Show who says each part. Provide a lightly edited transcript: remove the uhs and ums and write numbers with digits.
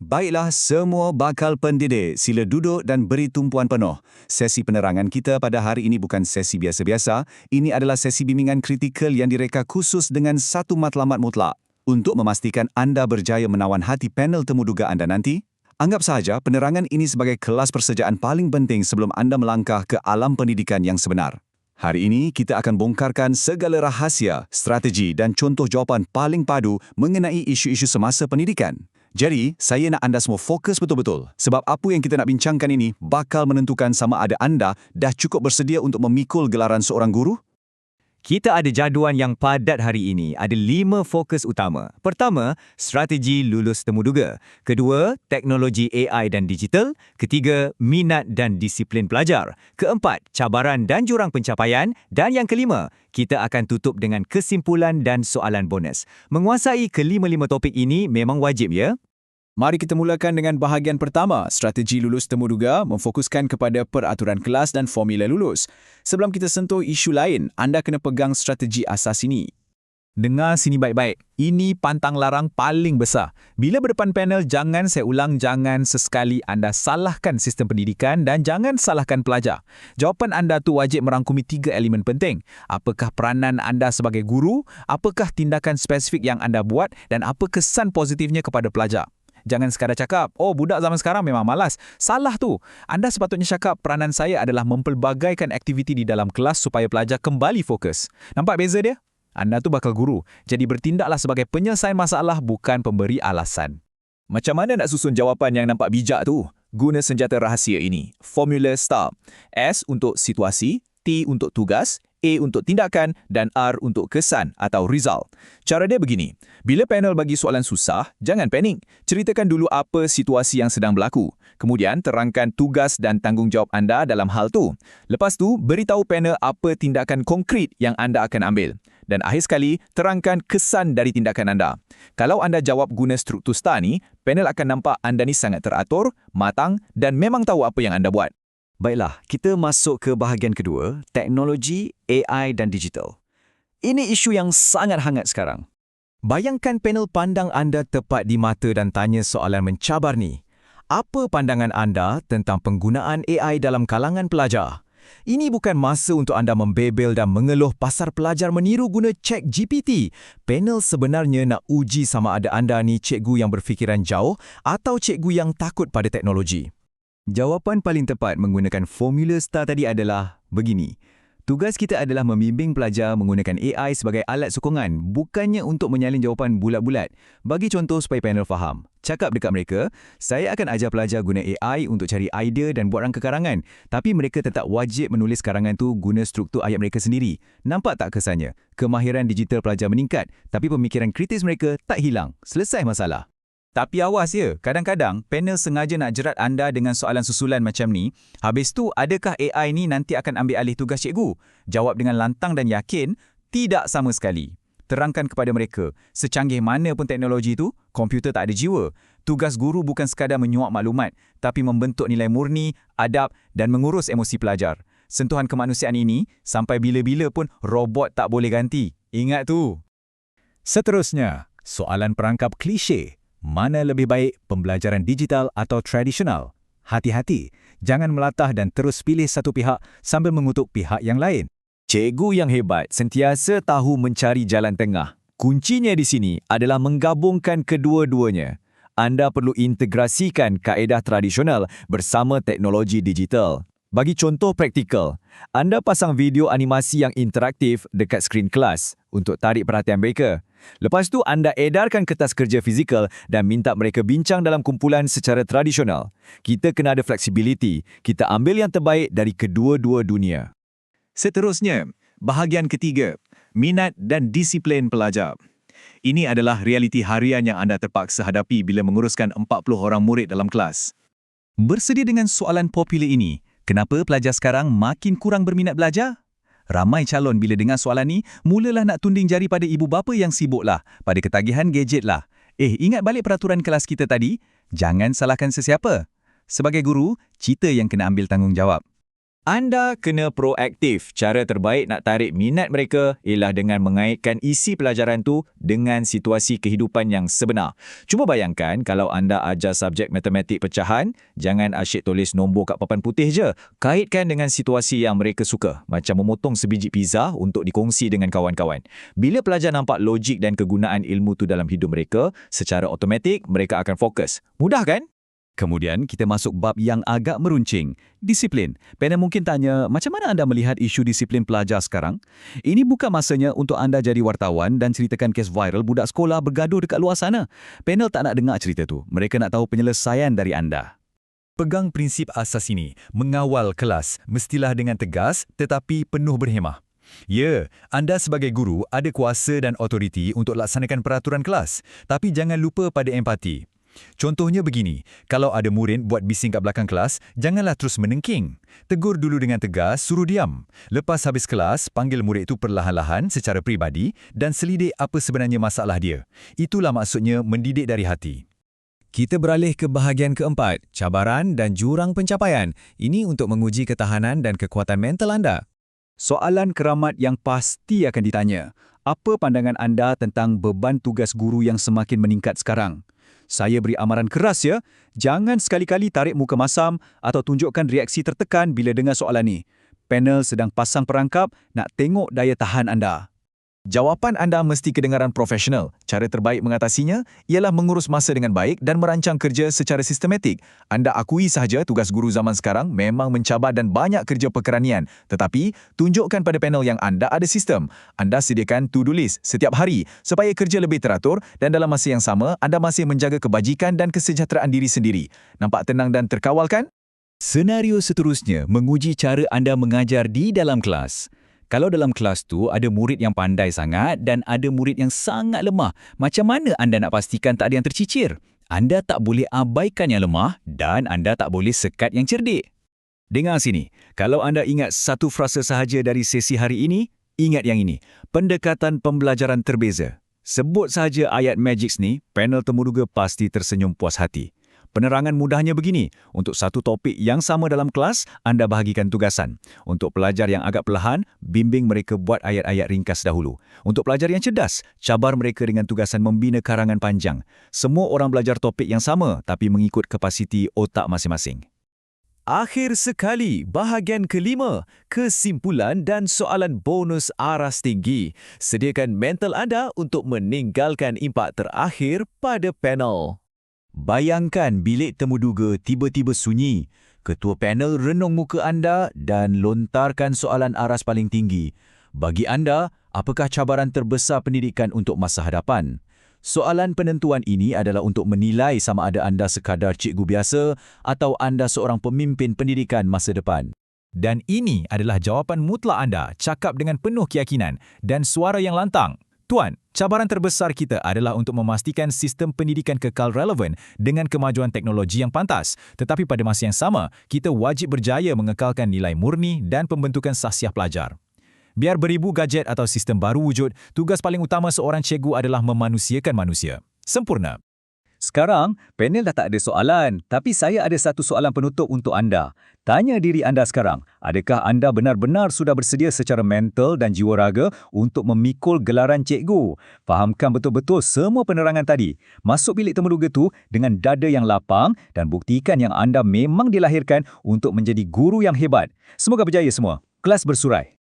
Speaker 1: Baiklah, semua bakal pendidik, sila duduk dan beri tumpuan penuh. Sesi penerangan kita pada hari ini bukan sesi biasa-biasa, ini adalah sesi bimbingan kritikal yang direka khusus dengan satu matlamat mutlak. Untuk memastikan anda berjaya menawan hati panel temuduga anda nanti, anggap sahaja penerangan ini sebagai kelas persejaan paling penting sebelum anda melangkah ke alam pendidikan yang sebenar. Hari ini kita akan bongkarkan segala rahasia, strategi dan contoh jawapan paling padu mengenai isu-isu semasa pendidikan. Jadi, saya nak anda semua fokus betul-betul sebab apa yang kita nak bincangkan ini bakal menentukan sama ada anda dah cukup bersedia untuk memikul gelaran seorang guru?
Speaker 2: Kita ada jaduan yang padat hari ini. Ada 5 fokus utama. Pertama, strategi lulus temuduga. Kedua, teknologi AI dan digital. Ketiga, minat dan disiplin pelajar. Keempat, cabaran dan jurang pencapaian. Dan yang kelima, kita akan tutup dengan kesimpulan dan soalan bonus. Menguasai kelima-lima topik ini memang wajib, ya?
Speaker 3: Mari kita mulakan dengan bahagian pertama, strategi lulus temuduga memfokuskan kepada peraturan kelas dan formula lulus. Sebelum kita sentuh isu lain, anda kena pegang strategi asas ini. Dengar sini baik-baik, ini pantang larang paling besar. Bila berdepan panel, jangan sesekali anda salahkan sistem pendidikan dan jangan salahkan pelajar. Jawapan anda tu wajib merangkumi 3 elemen penting. Apakah peranan anda sebagai guru? Apakah tindakan spesifik yang anda buat? Dan apa kesan positifnya kepada pelajar? Jangan sekadar cakap, oh budak zaman sekarang memang malas. Salah tu. Anda sepatutnya cakap, peranan saya adalah mempelbagaikan aktiviti di dalam kelas supaya pelajar kembali fokus. Nampak beza dia? Anda tu bakal guru. Jadi bertindaklah sebagai penyelesaian masalah, bukan pemberi alasan.
Speaker 4: Macam mana nak susun jawapan yang nampak bijak tu? Guna senjata rahasia ini. Formula STAR. S untuk situasi, T untuk tugas, A untuk tindakan dan R untuk kesan atau result. Cara dia begini, bila panel bagi soalan susah, jangan panik. Ceritakan dulu apa situasi yang sedang berlaku. Kemudian terangkan tugas dan tanggungjawab anda dalam hal tu. Lepas tu, beritahu panel apa tindakan konkret yang anda akan ambil. Dan akhir sekali, terangkan kesan dari tindakan anda. Kalau anda jawab guna struktur STAR ni, panel akan nampak anda ni sangat teratur, matang dan memang tahu apa yang anda buat.
Speaker 1: Baiklah, kita masuk ke bahagian kedua, teknologi, AI dan digital. Ini isu yang sangat hangat sekarang. Bayangkan panel pandang anda tepat di mata dan tanya soalan mencabar ni. Apa pandangan anda tentang penggunaan AI dalam kalangan pelajar? Ini bukan masa untuk anda membebel dan mengeluh pasar pelajar meniru guna ChatGPT. Panel sebenarnya nak uji sama ada anda ni cikgu yang berfikiran jauh atau cikgu yang takut pada teknologi. Jawapan paling tepat menggunakan formula STAR tadi adalah begini. Tugas kita adalah membimbing pelajar menggunakan AI sebagai alat sokongan, bukannya untuk menyalin jawapan bulat-bulat. Bagi contoh supaya panel faham. Cakap dekat mereka, saya akan ajar pelajar guna AI untuk cari idea dan buat rangka karangan. Tapi mereka tetap wajib menulis karangan tu guna struktur ayat mereka sendiri. Nampak tak kesannya? Kemahiran digital pelajar meningkat, tapi pemikiran kritis mereka tak hilang. Selesai masalah.
Speaker 3: Tapi awas ya, kadang-kadang panel sengaja nak jerat anda dengan soalan susulan macam ni. Habis tu, adakah AI ni nanti akan ambil alih tugas cikgu? Jawab dengan lantang dan yakin, tidak sama sekali. Terangkan kepada mereka, secanggih mana pun teknologi tu, komputer tak ada jiwa. Tugas guru bukan sekadar menyuap maklumat, tapi membentuk nilai murni, adab dan mengurus emosi pelajar. Sentuhan kemanusiaan ini, sampai bila-bila pun robot tak boleh ganti. Ingat tu. Seterusnya, soalan perangkap klise. Mana lebih baik, pembelajaran digital atau tradisional? Hati-hati, jangan melatah dan terus pilih satu pihak sambil mengutuk pihak yang lain.
Speaker 4: Cikgu yang hebat sentiasa tahu mencari jalan tengah. Kuncinya di sini adalah menggabungkan kedua-duanya. Anda perlu integrasikan kaedah tradisional bersama teknologi digital. Bagi contoh praktikal, anda pasang video animasi yang interaktif dekat skrin kelas untuk tarik perhatian mereka. Lepas tu anda edarkan kertas kerja fizikal dan minta mereka bincang dalam kumpulan secara tradisional. Kita kena ada fleksibiliti. Kita ambil yang terbaik dari kedua-dua dunia.
Speaker 1: Seterusnya, bahagian ketiga, minat dan disiplin pelajar. Ini adalah realiti harian yang anda terpaksa hadapi bila menguruskan 40 orang murid dalam kelas. Bersedia dengan soalan popular ini? Kenapa pelajar sekarang makin kurang berminat belajar? Ramai calon bila dengar soalan ni, mulalah nak tunding jari pada ibu bapa yang sibuklah, pada ketagihan gadget lah. Ingat balik peraturan kelas kita tadi? Jangan salahkan sesiapa. Sebagai guru, kita yang kena ambil tanggungjawab.
Speaker 2: Anda kena proaktif. Cara terbaik nak tarik minat mereka ialah dengan mengaitkan isi pelajaran tu dengan situasi kehidupan yang sebenar. Cuba bayangkan kalau anda ajar subjek matematik pecahan, jangan asyik tulis nombor kat papan putih je. Kaitkan dengan situasi yang mereka suka, macam memotong sebiji pizza untuk dikongsi dengan kawan-kawan. Bila pelajar nampak logik dan kegunaan ilmu tu dalam hidup mereka, secara automatik mereka akan fokus. Mudah kan?
Speaker 3: Kemudian kita masuk bab yang agak meruncing, disiplin. Panel mungkin tanya, macam mana anda melihat isu disiplin pelajar sekarang? Ini bukan masanya untuk anda jadi wartawan dan ceritakan kes viral budak sekolah bergaduh dekat luar sana. Panel tak nak dengar cerita tu. Mereka nak tahu penyelesaian dari anda.
Speaker 5: Pegang prinsip asas ini, mengawal kelas mestilah dengan tegas tetapi penuh berhemah. Ya, anda sebagai guru ada kuasa dan otoriti untuk laksanakan peraturan kelas, tapi jangan lupa pada empati. Contohnya begini, kalau ada murid buat bising kat belakang kelas, janganlah terus menengking. Tegur dulu dengan tegas, suruh diam. Lepas habis kelas, panggil murid itu perlahan-lahan secara peribadi dan selidik apa sebenarnya masalah dia. Itulah maksudnya mendidik dari hati.
Speaker 2: Kita beralih ke bahagian keempat, cabaran dan jurang pencapaian. Ini untuk menguji ketahanan dan kekuatan mental anda.
Speaker 3: Soalan keramat yang pasti akan ditanya. Apa pandangan anda tentang beban tugas guru yang semakin meningkat sekarang? Saya beri amaran keras ya, jangan sekali-kali tarik muka masam atau tunjukkan reaksi tertekan bila dengar soalan ni. Panel sedang pasang perangkap nak tengok daya tahan anda.
Speaker 4: Jawapan anda mesti kedengaran profesional. Cara terbaik mengatasinya ialah mengurus masa dengan baik dan merancang kerja secara sistematik. Anda akui sahaja tugas guru zaman sekarang memang mencabar dan banyak kerja pekeranian. Tetapi, tunjukkan pada panel yang anda ada sistem. Anda sediakan to-do list setiap hari supaya kerja lebih teratur dan dalam masa yang sama, anda masih menjaga kebajikan dan kesejahteraan diri sendiri. Nampak tenang dan terkawal kan?
Speaker 3: Senario seterusnya menguji cara anda mengajar di dalam kelas. Kalau dalam kelas tu ada murid yang pandai sangat dan ada murid yang sangat lemah, macam mana anda nak pastikan tak ada yang tercicir? Anda tak boleh abaikan yang lemah dan anda tak boleh sekat yang cerdik. Dengar sini, kalau anda ingat satu frasa sahaja dari sesi hari ini, ingat yang ini, pendekatan pembelajaran terbeza. Sebut sahaja ayat Magics ni, panel temuduga pasti tersenyum puas hati. Penerangan mudahnya begini, untuk satu topik yang sama dalam kelas, anda bahagikan tugasan. Untuk pelajar yang agak perlahan, bimbing mereka buat ayat-ayat ringkas dahulu. Untuk pelajar yang cerdas, cabar mereka dengan tugasan membina karangan panjang. Semua orang belajar topik yang sama, tapi mengikut kapasiti otak masing-masing.
Speaker 2: Akhir sekali, bahagian kelima, kesimpulan dan soalan bonus aras tinggi. Sediakan mental anda untuk meninggalkan impak terakhir pada panel.
Speaker 3: Bayangkan bilik temuduga tiba-tiba sunyi. Ketua panel renung muka anda dan lontarkan soalan aras paling tinggi. Bagi anda, apakah cabaran terbesar pendidikan untuk masa hadapan? Soalan penentuan ini adalah untuk menilai sama ada anda sekadar cikgu biasa atau anda seorang pemimpin pendidikan masa depan.
Speaker 5: Dan ini adalah jawapan mutlak anda, cakap dengan penuh keyakinan dan suara yang lantang. Tuan, cabaran terbesar kita adalah untuk memastikan sistem pendidikan kekal relevan dengan kemajuan teknologi yang pantas. Tetapi pada masa yang sama, kita wajib berjaya mengekalkan nilai murni dan pembentukan sahsiah pelajar. Biar beribu gadget atau sistem baru wujud, tugas paling utama seorang cikgu adalah memanusiakan manusia. Sempurna.
Speaker 3: Sekarang, panel dah tak ada soalan, tapi saya ada satu soalan penutup untuk anda. Tanya diri anda sekarang, adakah anda benar-benar sudah bersedia secara mental dan jiwa raga untuk memikul gelaran cikgu? Fahamkan betul-betul semua penerangan tadi. Masuk bilik temuduga tu dengan dada yang lapang dan buktikan yang anda memang dilahirkan untuk menjadi guru yang hebat. Semoga berjaya semua. Kelas bersurai.